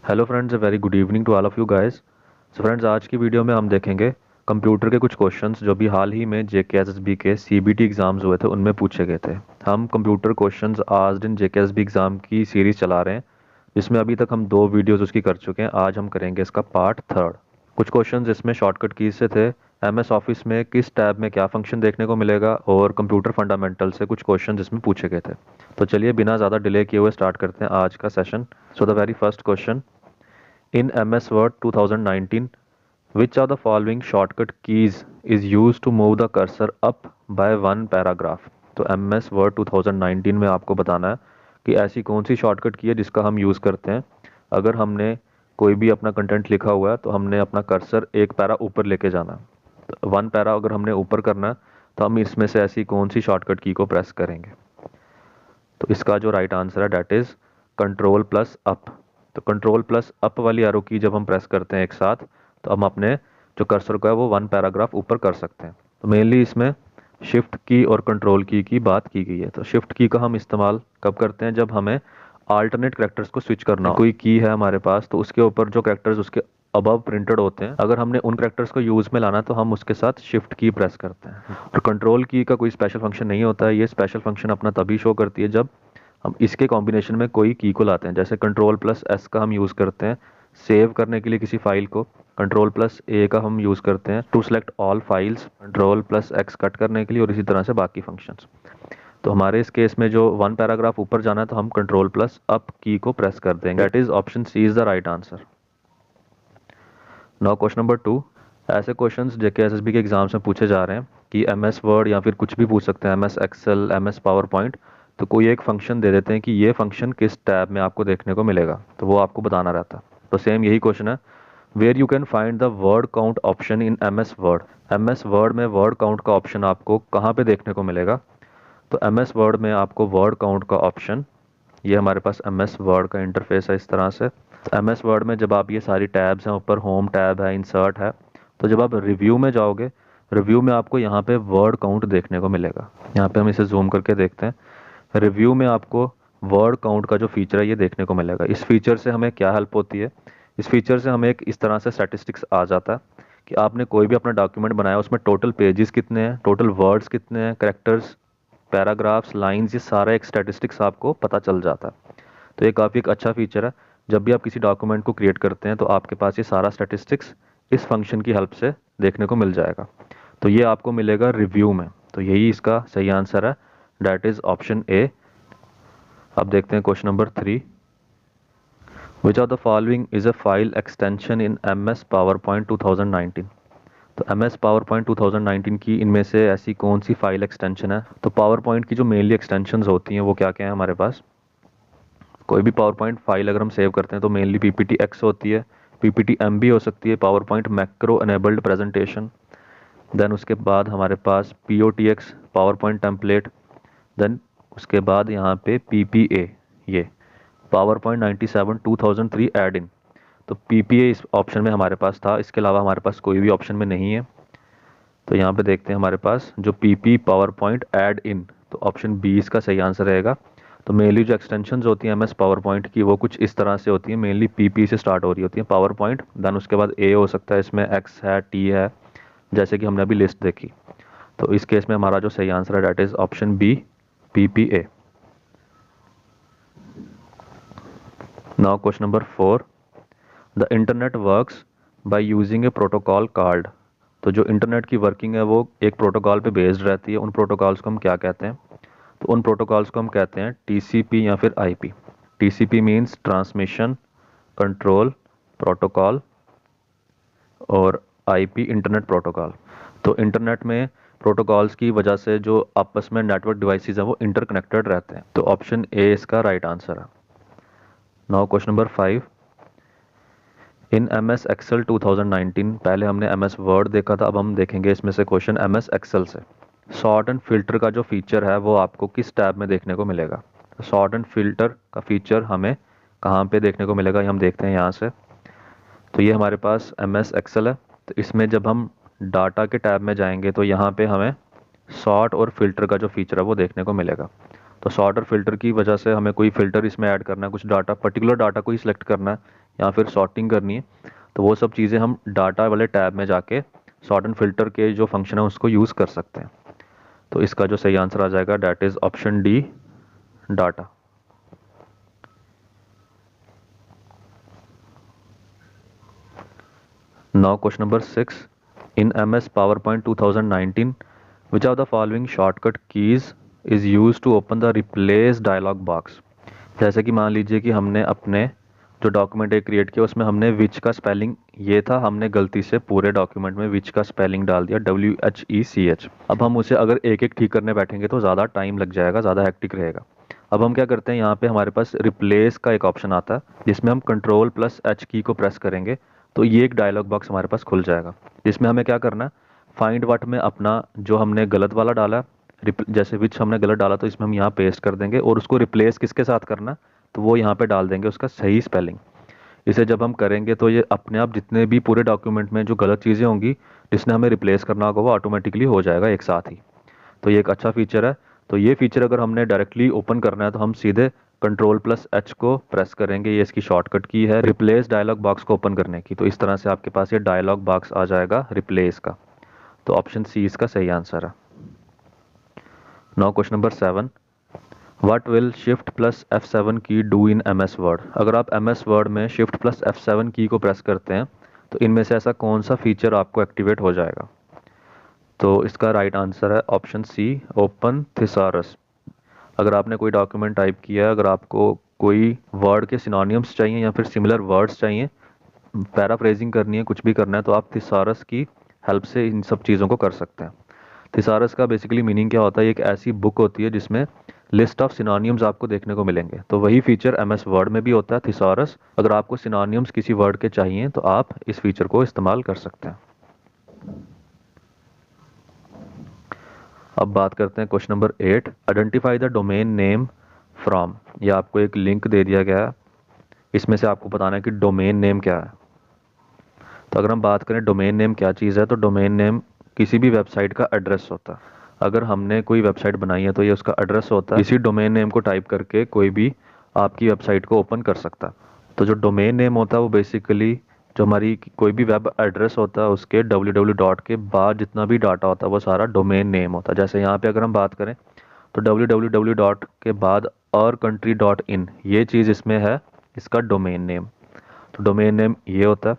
Hello friends, very good evening to all of you guys. So friends, आज की video में हम देखेंगे कंप्यूटर के कुछ क्वेश्चंस जो भी हाल ही में जेकेएसएसबी के सीबीटी एग्जाम्स हुए थे उनमें पूछे गए थे। हम कंप्यूटर क्वेश्चंस आज इन जेकेएसएसबी एग्जाम की सीरीज चला रहे हैं, जिसमें अभी तक हम 2 वीडियोस उसकी कर चुके हैं। आज हम करेंगे इसका पार्ट थर्ड। कुछ क्वेश्चंस इसमें शॉर्टकट कीज से थे। एमएस ऑफिस में किस टैब में क्या फंक्शन देखने को मिलेगा, और कंप्यूटर फंडामेंटल से कुछ क्वेश्चंस इसमें पूछे गए थे। तो चलिए बिना ज़्यादा डिले किए हुए स्टार्ट करते हैं आज का session. So the very first question, in MS Word 2019, which of the following shortcut keys is used to move the cursor up by one paragraph? तो MS Word 2019 में आपको बताना है कि ऐसी कौन सी शॉर्टकट की है जिसका हम यूज़ करते हैं अगर हमने कोई भी अपना कंटेंट लिखा हुआ है तो हमने अपना कर्सर एक पैरा ऊपर लेके जाना है। तो वन पैरा अगर हमने ऊपर करना है तो हम इसमें से ऐसी कौन सी शॉर्टकट की को प्रेस करेंगे? तो इसका जो राइट आंसर है that is control plus up. तो कंट्रोल प्लस अप वाली एरो की जब हम प्रेस करते हैं एक साथ, तो हम अपने जो कर्सर को है वो वन पैराग्राफ ऊपर कर सकते हैं। तो मेनली इसमें शिफ्ट की और कंट्रोल की बात की गई है। तो शिफ्ट की का हम इस्तेमाल कब करते हैं? जब हमें आल्टरनेट करेक्टर्स को स्विच करना हो। कोई की है हमारे पास, तो उसके ऊपर जो करेक्टर्स उसके अबव प्रिंटेड होते हैं, अगर हमने उन करेक्टर्स को यूज़ में लाना है तो हम उसके साथ शिफ्ट की प्रेस करते हैं। और कंट्रोल की का कोई स्पेशल फंक्शन नहीं होता है। ये स्पेशल फंक्शन अपना तभी शो करती है जब हम इसके कॉम्बिनेशन में कोई की को लाते हैं। जैसे कंट्रोल प्लस एस का हम यूज़ करते हैं सेव करने के लिए किसी फाइल को, कंट्रोल प्लस ए का हम यूज़ करते हैं to select all files, control plus x cut करने के लिए, और इसी तरह से बाकी फंक्शंस। तो हमारे इस केस में जो वन पैराग्राफ ऊपर जाना है तो हम कंट्रोल प्लस अप की को प्रेस कर देंगे। That is option C is the right answer. Now question number 2। ऐसे क्वेश्चंस जेकेएसएसबी के एग्जाम्स में पूछे जा रहे हैं कि एमएस वर्ड या फिर कुछ भी पूछ सकते हैं, MS Excel, MS PowerPoint, तो कोई एक फंक्शन दे देते हैं कि ये फंक्शन किस टैब में आपको देखने को मिलेगा, तो वो आपको बताना रहता है। तो सेम यही क्वेश्चन है, where you can find the word count option in MS Word. MS Word में वर्ड काउंट का ऑप्शन आपको कहाँ पे देखने को मिलेगा? तो एमएस वर्ड में आपको वर्ड काउंट का ऑप्शन, ये हमारे पास एमएस वर्ड का इंटरफेस है इस तरह से। तो एमएस वर्ड में जब आप ये सारी टैब्स हैं, ऊपर होम टैब है, इंसर्ट है, तो जब आप रिव्यू में जाओगे, रिव्यू में आपको यहाँ पे वर्ड काउंट देखने को मिलेगा। यहाँ पे हम इसे जूम करके देखते हैं। रिव्यू में आपको वर्ड काउंट का जो फीचर है ये देखने को मिलेगा। इस फीचर से हमें क्या हेल्प होती है? इस फीचर से हमें एक इस तरह से स्टैटिस्टिक्स आ जाता है कि आपने कोई भी अपना डॉक्यूमेंट बनाया, उसमें टोटल पेजेस कितने हैं, टोटल वर्ड्स कितने हैं, करेक्टर्स, पैराग्राफ्स, लाइंस, ये सारा एक स्टैटिस्टिक्स आपको पता चल जाता है। तो ये काफ़ी एक अच्छा फीचर है। जब भी आप किसी डॉक्यूमेंट को क्रिएट करते हैं तो आपके पास ये सारा स्टैटिस्टिक्स इस फंक्शन की हेल्प से देखने को मिल जाएगा। तो ये आपको मिलेगा रिव्यू में। तो यही इसका सही आंसर है, डैट इज ऑप्शन ए। अब देखते हैं question number 3। Which of the following is a file extension in M S PowerPoint 2019। तो एम एस पावर पॉइंट 2019 की इनमें से ऐसी कौन सी फाइल एक्सटेंशन है? तो पावर पॉइंट की जो मेनली एक्सटेंशंस होती हैं वो क्या क्या है हमारे पास? कोई भी पावर पॉइंट फाइल अगर हम सेव करते हैं तो मेनली पीपीटी एक्स होती है, पीपीटी एम भी हो सकती है, power point macro enabled presentation, then उसके बाद हमारे पास P O T X power point template, then उसके बाद यहाँ पे पी पी ए, ये पावर पॉइंट 97 2003 एड इन। तो पी पी ए इस ऑप्शन में हमारे पास था, इसके अलावा हमारे पास कोई भी ऑप्शन में नहीं है। तो यहाँ पे देखते हैं हमारे पास जो P P power point add in, तो ऑप्शन बी इसका सही आंसर रहेगा। तो मेनली जो एक्सटेंशंस होती हैं एमएस पावर पॉइंट की वो कुछ इस तरह से होती हैं, मेनली पीपी से स्टार्ट हो रही होती हैं पावर पॉइंट, देन उसके बाद ए हो सकता है, इसमें एक्स है, टी है, जैसे कि हमने अभी लिस्ट देखी। तो इस केस में हमारा जो सही आंसर है that is option B, PP A. Now question number 4। The internet works by using a protocol called. तो जो इंटरनेट की वर्किंग है वो एक प्रोटोकॉल पे बेस्ड रहती है। उन प्रोटोकॉल्स को हम क्या कहते हैं? तो उन प्रोटोकॉल्स को हम कहते हैं टीसीपी या फिर IP. TCP means transmission control protocol, और आईपी इंटरनेट प्रोटोकॉल। तो इंटरनेट में प्रोटोकॉल्स की वजह से जो आपस में नेटवर्क डिवाइसेस हैं वो इंटरकनेक्टेड रहते हैं। तो ऑप्शन ए इसका राइट आंसर है। Now question number 5। In M S Excel 2019, पहले हमने एम एस वर्ड देखा था, अब हम देखेंगे इसमें से क्वेश्चन एम एस एक्सेल से। सॉर्ट एंड फिल्टर का जो फीचर है वो आपको किस टैब में देखने को मिलेगा? सॉर्ट एंड फिल्टर का फीचर हमें कहाँ पे देखने को मिलेगा, ये हम देखते हैं यहाँ से। तो ये हमारे पास एम एस एक्सेल है। तो इसमें जब हम डाटा के टैब में जाएंगे तो यहाँ पे हमें सॉर्ट और फिल्टर का जो फीचर है वो देखने को मिलेगा। तो सॉर्ट और फिल्टर की वजह से हमें कोई फिल्टर इसमें ऐड करना है, कुछ डाटा, पर्टिकुलर डाटा को ही सिलेक्ट करना है, या फिर सॉर्टिंग करनी है, तो वो सब चीज़ें हम डाटा वाले टैब में जाके सॉर्ट एंड फिल्टर के जो फंक्शन है उसको यूज़ कर सकते हैं। तो इसका जो सही आंसर आ जाएगा that is option D, data. Now question number 6. In MS PowerPoint 2019, which of the following shortcut keys is used to open the replace dialog box? जैसे कि मान लीजिए कि हमने अपने जो डॉक्यूमेंट एक क्रिएट किया उसमें हमने विच का स्पेलिंग ये था, हमने गलती से पूरे डॉक्यूमेंट में विच का स्पेलिंग डाल दिया WHECH। अब हम उसे अगर एक एक ठीक करने बैठेंगे तो ज़्यादा टाइम लग जाएगा, ज़्यादा हेक्टिक रहेगा। अब हम क्या करते हैं, यहाँ पे हमारे पास रिप्लेस का एक ऑप्शन आता है जिसमें हम Ctrl+H की को प्रेस करेंगे तो ये एक डायलॉग बॉक्स हमारे पास खुल जाएगा, जिसमें हमें क्या करना है, फाइंड व्हाट में अपना जो हमने गलत वाला डाला, जैसे विच हमने गलत डाला तो इसमें हम यहाँ पेस्ट कर देंगे और उसको रिप्लेस किसके साथ करना है, तो वो यहाँ पे डाल देंगे उसका सही स्पेलिंग। इसे जब हम करेंगे तो ये अपने आप जितने भी पूरे डॉक्यूमेंट में जो गलत चीज़ें होंगी जिसने हमें रिप्लेस करना होगा वो ऑटोमेटिकली हो जाएगा एक साथ ही। तो ये एक अच्छा फीचर है। तो ये फीचर अगर हमने डायरेक्टली ओपन करना है तो हम सीधे Ctrl+H को प्रेस करेंगे, ये इसकी शॉर्टकट की है रिप्लेस डायलॉग बॉक्स को ओपन करने की। तो इस तरह से आपके पास ये डायलॉग बॉक्स आ जाएगा रिप्लेस का। तो ऑप्शन सी इसका सही आंसर है। Now question number 7, what will Shift+F7 की डू इन MS वर्ड? अगर आप MS वर्ड में Shift+F7 की को प्रेस करते हैं तो इनमें से ऐसा कौन सा फीचर आपको एक्टिवेट हो जाएगा? तो इसका राइट आंसर है ऑप्शन सी, ओपन थिसारस। अगर आपने कोई डॉक्यूमेंट टाइप किया है, अगर आपको कोई वर्ड के सिनोनिम्स चाहिए या फिर सिमिलर वर्ड्स चाहिए, पैराफ्रेजिंग करनी है, कुछ भी करना है, तो आप थिसारस की हेल्प से इन सब चीज़ों को कर सकते हैं। थिसारस का बेसिकली मीनिंग क्या होता है, एक ऐसी बुक होती है जिसमें लिस्ट ऑफ सिनोनिम्स आपको देखने को मिलेंगे। तो वही फीचर MS वर्ड में भी होता है, थिसारस। अगर आपको सिनोनिम्स किसी वर्ड के चाहिए तो आप इस फीचर को इस्तेमाल कर सकते हैं। अब बात करते हैं question number 8, identify the domain name from. या आपको एक लिंक दे दिया गया है, इसमें से आपको बताना है कि डोमेन नेम क्या है। तो अगर हम बात करें डोमेन नेम क्या चीज़ है, तो डोमेन नेम किसी भी वेबसाइट का एड्रेस होता है। अगर हमने कोई वेबसाइट बनाई है तो ये उसका एड्रेस होता है। इसी डोमेन नेम को टाइप करके कोई भी आपकी वेबसाइट को ओपन कर सकता है। तो जो डोमेन नेम होता है वो बेसिकली जो हमारी कोई भी वेब एड्रेस होता है उसके www डॉट के बाद जितना भी डाटा होता है वो सारा डोमेन नेम होता है। जैसे यहाँ पे अगर हम बात करें तो www डॉट के बाद और कंट्री डॉट इन, ये चीज़ इसमें है इसका डोमेन नेम। तो डोमेन नेम ये होता है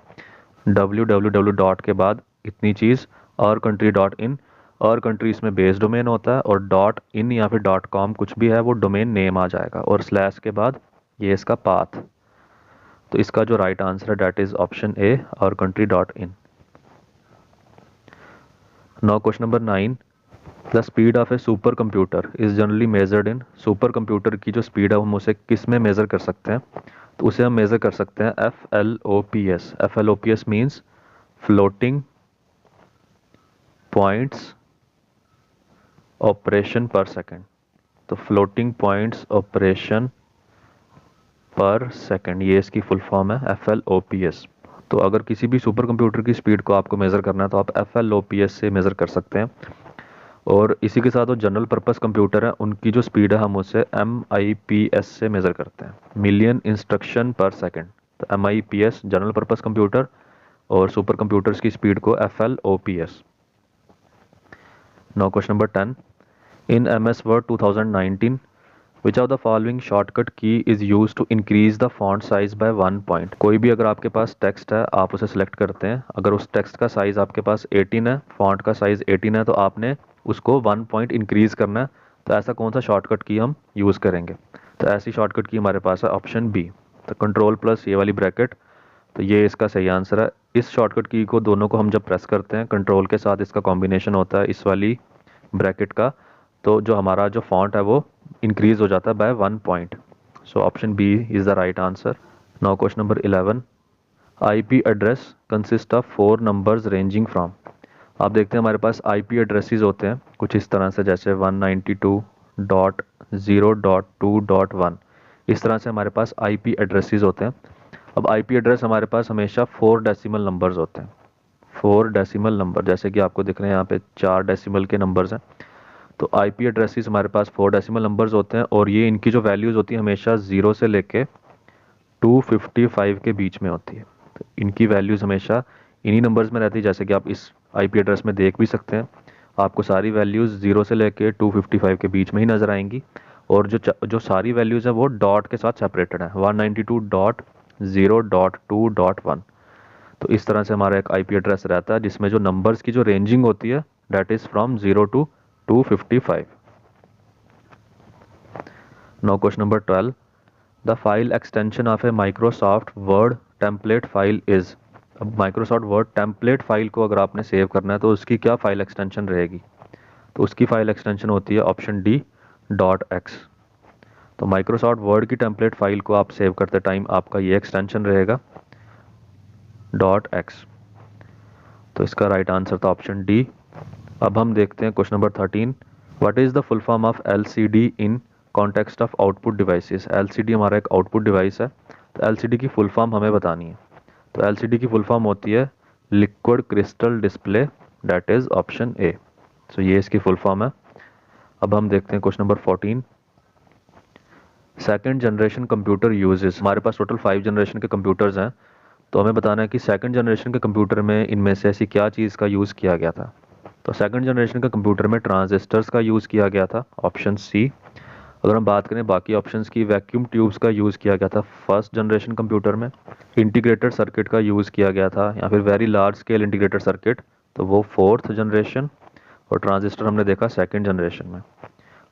www डॉट के बाद इतनी चीज़ और कंट्री डॉट इन, और कंट्री इसमें बेस डोमेन होता है, और डॉट इन या फिर डॉट कॉम कुछ भी है वो डोमेन नेम आ जाएगा, और स्लैश के बाद ये इसका पाथ। तो इसका जो राइट आंसर है डैट इज ऑप्शन ए, और country dot in. Now question number 9, the speed of A super computer is generally measured in. Super computer की जो स्पीड है हम उसे किस में मेज़र कर सकते हैं? तो उसे हम मेज़र कर सकते हैं FLOPS। FLOPS means floating points operation पर सेकेंड। तो फ्लोटिंग पॉइंट्स ऑपरेशन पर सेकेंड, ये इसकी फुल फॉर्म है FLOPS। तो अगर किसी भी सुपर कंप्यूटर की स्पीड को आपको मेज़र करना है तो आप FLOPS से मेज़र कर सकते हैं। और इसी के साथ वो जनरल पर्पस कंप्यूटर है उनकी जो स्पीड है हम उसे MIPS से मेज़र करते हैं, मिलियन इंस्ट्रक्शन पर सेकेंड। तो MIPS जनरल पर्पस कंप्यूटर और सुपर कंप्यूटर्स की स्पीड को FLOPS। Now question number 10, in MS Word 2019 which of the following shortcut key is use to increase the font size by 1 point. कोई भी अगर आपके पास text है आप उसे सिलेक्ट करते हैं, अगर उस टेक्स्ट का साइज़ आपके पास 18 है, फॉन्ट का साइज़ 18 है, तो आपने उसको 1 पॉइंट इंक्रीज़ करना है। तो ऐसा कौन सा शॉर्टकट की हम यूज़ करेंगे? तो ऐसी शॉर्टकट की हमारे पास है ऑप्शन बी, तो Ctrl+ ये वाली ब्रैकेट। तो ये इसका सही आंसर है। इस शॉर्टकट की को दोनों को हम जब प्रेस करते हैं, कंट्रोल के साथ इसका कॉम्बिनेशन होता है इस वाली ब्रैकेट का, तो जो हमारा जो फॉन्ट है वो इंक्रीज हो जाता है by 1 point. So option B is the right answer. Now question number 11, IP address consist of 4 numbers ranging from. आप देखते हैं हमारे पास IP एड्रेसेस होते हैं कुछ इस तरह से, जैसे 192.0.2.1, इस तरह से हमारे पास IP एड्रेसेस होते हैं। अब IP एड्रेस हमारे पास हमेशा 4 डेसिमल नंबर्स होते हैं, 4 डेसिमल नंबर, जैसे कि आपको दिख रहे हैं यहाँ पे 4 डेसिमल के नंबर्स हैं। तो IP एड्रेसेस हमारे पास 4 डेसिमल नंबर्स होते हैं, और ये इनकी जो वैल्यूज़ होती है हमेशा 0 से लेके 255 के बीच में होती है। तो इनकी वैल्यूज़ हमेशा इन्हीं नंबर्स में रहती है, जैसे कि आप इस आईपी एड्रेस में देख भी सकते हैं। आपको सारी वैल्यूज़ 0 से लेके 255 के बीच में ही नज़र आएंगी, और जो सारी वैल्यूज़ है वो डॉट के साथ सेपरेटेड है, 192.0.2.1। तो इस तरह से हमारा एक आईपी एड्रेस रहता है जिसमें जो नंबर्स की जो रेंजिंग होती है that is from 0 to 255। Now question number 12, the file extension of a Microsoft Word template file is. अब माइक्रोसॉफ्ट वर्ड टेम्पलेट फाइल को अगर आपने सेव करना है तो उसकी क्या फाइल एक्सटेंशन रहेगी? तो उसकी फाइल एक्सटेंशन होती है ऑप्शन डी .x। तो माइक्रोसॉफ्ट वर्ड की टेम्पलेट फाइल को आप सेव करते टाइम आपका ये एक्सटेंशन रहेगा .x। तो इसका राइट आंसर था ऑप्शन डी। अब हम देखते हैं question number 13, what is the full form of LCD in context of output devices. LCD हमारा एक आउटपुट डिवाइस है, तो LCD की फुल फॉर्म हमें बतानी है। तो LCD की फुल फॉर्म होती है liquid crystal display, that is option A. So ये इसकी फुल फॉर्म है। अब हम देखते हैं question number 14, second generation computer uses. हमारे पास टोटल 5 जनरेशन के कंप्यूटर्स हैं, तो हमें बताना है कि सेकंड जनरेशन के कंप्यूटर में इनमें से ऐसी क्या चीज़ का यूज़ किया गया था। तो सेकंड जनरेशन के कंप्यूटर में ट्रांजिस्टर्स का यूज़ किया गया था, ऑप्शन सी। अगर हम बात करें बाकी ऑप्शंस की, वैक्यूम ट्यूब्स का यूज़ किया गया था फर्स्ट जनरेशन कंप्यूटर में, इंटीग्रेटेड सर्किट का यूज़ किया गया था, या फिर very large scale integrated circuit, तो वो फोर्थ जनरेशन, और ट्रांजिस्टर हमने देखा सेकंड जनरेशन में,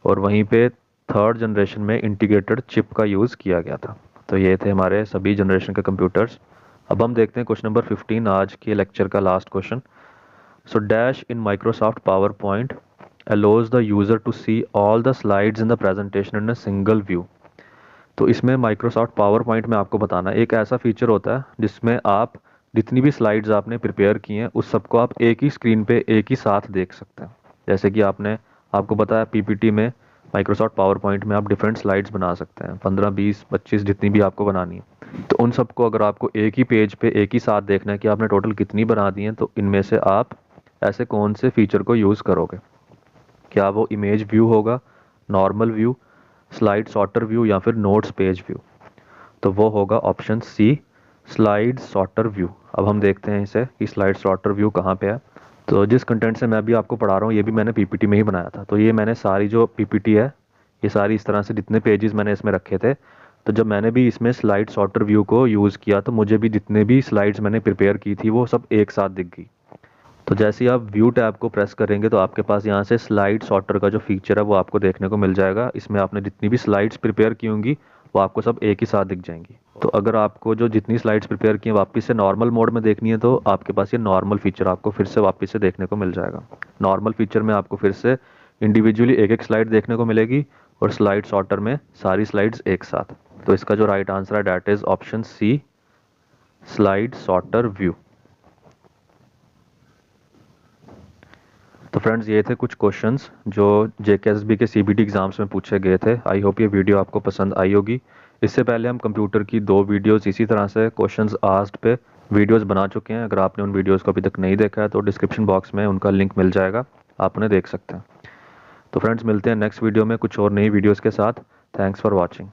और वहीं पे थर्ड जनरेशन में इंटीग्रेटेड चिप का यूज़ किया गया था। तो ये थे हमारे सभी जनरेशन के कंप्यूटर्स। अब हम देखते हैं क्वेश्चन नंबर 15, आज के लेक्चर का last question. So dash in Microsoft power point allows the user to see all the slides in the presentation in a single view। तो इसमें माइक्रोसॉफ्ट पावर पॉइंट में आपको बताना है एक ऐसा फीचर होता है जिसमें आप जितनी भी स्लाइड्स आपने प्रिपेयर की हैं उस सबको आप एक ही स्क्रीन पे एक ही साथ देख सकते हैं। जैसे कि आपको बताया पीपीटी में, माइक्रोसॉफ्ट पावर पॉइंट में आप डिफरेंट स्लाइड्स बना सकते हैं, 15, 20, 25 जितनी भी आपको बनानी है। तो उन सबको अगर आपको एक ही पेज पे एक ही साथ देखना है कि आपने टोटल कितनी बना दी है, तो इनमें से आप ऐसे कौन से फीचर को यूज़ करोगे? क्या वो इमेज व्यू होगा, normal view, slide sorter view, या फिर नोट्स पेज व्यू? तो वो होगा option C, slide sorter view. अब हम देखते हैं इसे कि स्लाइड सॉर्टर व्यू कहाँ पे है। तो जिस कंटेंट से मैं अभी आपको पढ़ा रहा हूँ ये भी मैंने पीपीटी में ही बनाया था। तो ये मैंने सारी जो पीपीटी है ये सारी इस तरह से जितने पेजेस मैंने इसमें रखे थे, तो जब मैंने भी इसमें स्लाइड सॉर्टर व्यू को यूज़ किया तो मुझे भी जितने भी स्लाइड्स मैंने प्रिपेयर की थी वो सब एक साथ दिख गई। तो जैसे ही आप व्यू टैब को प्रेस करेंगे तो आपके पास यहाँ से स्लाइड सॉर्टर का जो फीचर है वो आपको देखने को मिल जाएगा। इसमें आपने जितनी भी स्लाइड्स प्रिपेयर की होंगी वो आपको सब एक ही साथ दिख जाएंगी। तो अगर आपको जो जितनी स्लाइड्स प्रिपेयर की हैं वापस से नॉर्मल मोड में देखनी है तो आपके पास ये नॉर्मल फीचर आपको फिर से वापस से देखने को मिल जाएगा। नॉर्मल फीचर में आपको फिर से इंडिविजुअली एक एक स्लाइड देखने को मिलेगी, और स्लाइड सॉर्टर में सारी स्लाइड्स एक साथ। तो इसका जो राइट आंसर है that is option C, slide sorter view. तो फ्रेंड्स ये थे कुछ क्वेश्चंस जो जेकेएसएसबी के सीबीटी एग्जाम्स में पूछे गए थे। आई होप ये वीडियो आपको पसंद आई होगी। इससे पहले हम कंप्यूटर की 2 वीडियोस इसी तरह से क्वेश्चंस आस्क्ड पे वीडियोस बना चुके हैं। अगर आपने उन वीडियोस को अभी तक नहीं देखा है तो डिस्क्रिप्शन बॉक्स में उनका लिंक मिल जाएगा, आप उन्हें देख सकते हैं। तो फ्रेंड्स मिलते हैं नेक्स्ट वीडियो में कुछ और नई वीडियोज़ के साथ। Thanks for watching.